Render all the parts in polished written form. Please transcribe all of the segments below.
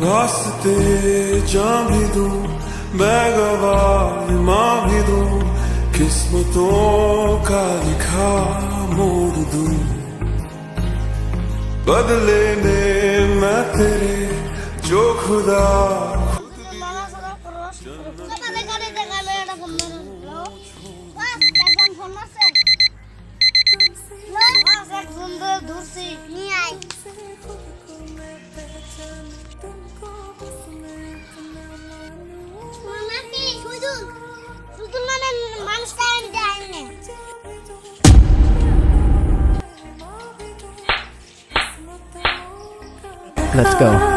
वास्ते जान भी दूं मैं गवाह मां भी दूं किस्मतों का लिखा मोड़ दूं बदले ने मैं तेरे जो खुदा Let's go.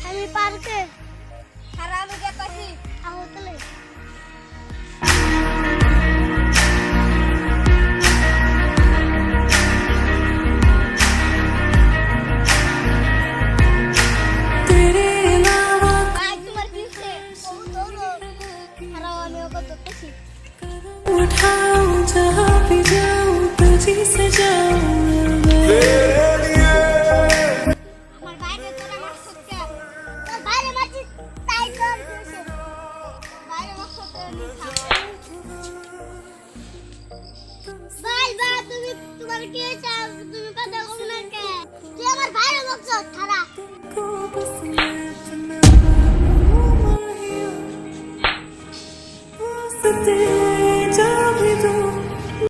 আমি পার্কে আর আমি গেতাছি আমি